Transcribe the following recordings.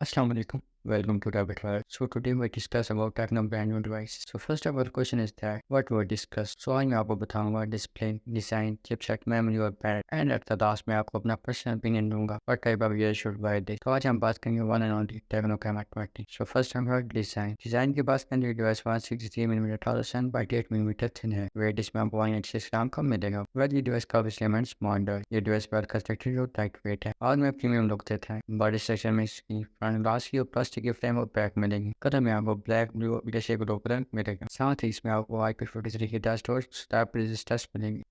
Assalamualaikum. Welcome to Rabbit Hole. So today we discuss about Techno brand new device. So first of all question is that what we discuss. So आज मैं आपको बताऊंगा display, design, chipset, memory और battery and at the last में आपको अपना personal opinion दूंगा what type of gear should buy this. तो आज हम बात करेंगे one and only techno caiman 20. So first हम बात डिजाइन. डिजाइन की बात करेंगे device 163mm tall and by 8mm thin है. वेट इसमें आपको 186 ग्राम कम मिलेगा. वेट ये डिवाइस काफी स्लिम एंड स्मॉल है. ये डिवाइस पर कंस्ट्रक्टेड और लाइट वेट है और में प्रीमियम लुक देता है. बॉडी सेक्शन में इसकी फ्रंट ग्लास की और प्लास्टिक की फ्रेम और बैक मिलेगी. कलर में आपको ब्लैक, ब्लू जैसे ग्लो कलर मिलेगा. साथ ही इसमें आपको IP53 की डस्ट और स्टैप रेजिस्टेंस मिलेगी.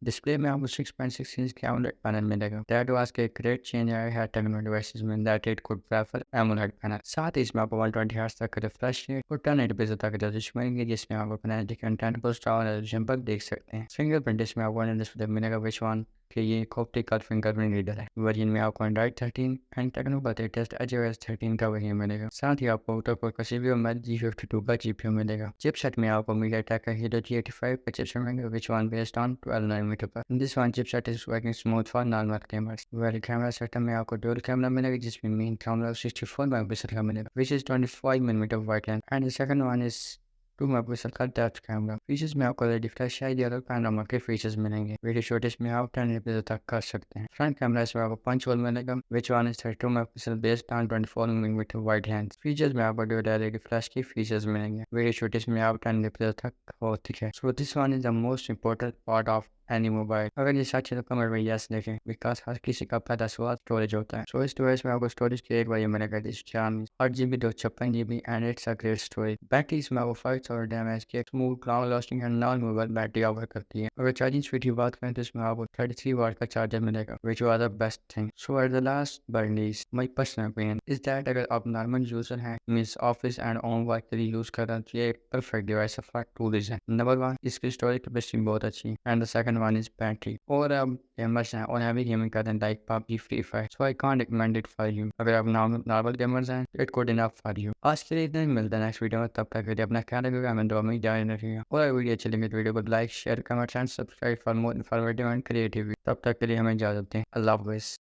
डिस्प्ले में आपको 6.6 इंच की AMOLED पैनल मिलेगा. दैट वाज के ग्रेट चेंज आया है टेक्नो डिवाइसेस में that it could prefer AMOLED panel. साथ ही इसमें आपको 120 हर्ट्ज तक का रिफ्रेश रेट और 1080p तक रेजोल्यूशन मिलेंगे जिसमें आप अपना कंटेंट को स्टार रेजोल्यूशन पर देख सकते हैं. फिंगरप्रिंट इसमें आपको डिस्प्ले मिलेगा विच वन कि ये ऑप्टिकल फिंगरप्रिंट रीडर है. वर्जन में आपको एंड्रॉइड 13 एंड टेक्नो का लेटेस्ट iOS 13 का वर्जन मिलेगा. साथ ही आपको ऑक्टा-कोर का CPU में G52 का GPU मिलेगा. चिपसेट में आपको MediaTek का Helio G85 का चिपसेट मिलेगा which one based on 12nm पर. This one chipset is working smooth for normal cameras. Well camera setup में आपको डुअल कैमरा मिलेगा जिसमें मेन कैमरा 64 मेगापिक्सल का मिलेगा which is 25mm wide length and the second one is 2 megapixel का depth camera. Features में आपको LED flash light और पैनोरामा के फीचर्स मिलेंगे. वीडियो शूटिंग में आप 1080p तक कर सकते हैं. फ्रंट कैमरा इसमें आपको पंच होल मिलेगा which one is 32 megapixel based on 24mm wide lens. Features में आपको डुअल LED फ्लैश की फीचर्स मिलेंगे. वीडियो शूटिंग में आप 1080p तक होती है. So this one is the most important part of any mobile. अगर ये सच है तो कमेंट में यस लिखें बिकॉज हर किसी का पहला सवाल स्टोरेज होता है. सो इस डिवाइस में आपको स्टोरेज की एक बार मिलेगा 8GB 256GB and it's a great storage. Battery इसमें आपको 5000 mAh की smooth ground lasting and non movable battery offer करती है. अगर चार्जिंग स्पीड की बात करें तो इसमें आपको 33 वाट का चार्जर मिलेगा which was the best thing. So at the last but least my personal opinion is that अगर आप नॉर्मल यूजर हैं means office and on work के लिए यूज कर रहे हैं तो ये परफेक्ट डिवाइस है for two reason. Number one इसकी स्टोरेज कैपेसिटी बहुत अच्छी है and the second one is battery. और अब गेमर्स हैं और हैवी गेमिंग करते हैं like PUBG, free fire. So I can't recommend it for you. अगर आप नॉर्मल गेमर्स हैं it good enough for you. आज के लिए इतना ही. मिलता है नेक्स्ट वीडियो में. तब तक के लिए अपना ख्याल रखिएगा. हमें दुआ में जारी रखिएगा. और अगर वीडियो अच्छी लगे तो वीडियो को like share comment and subscribe for more informative and creative. तब तक के लिए हमें इजाजत दें. अल्लाह हाफिज़.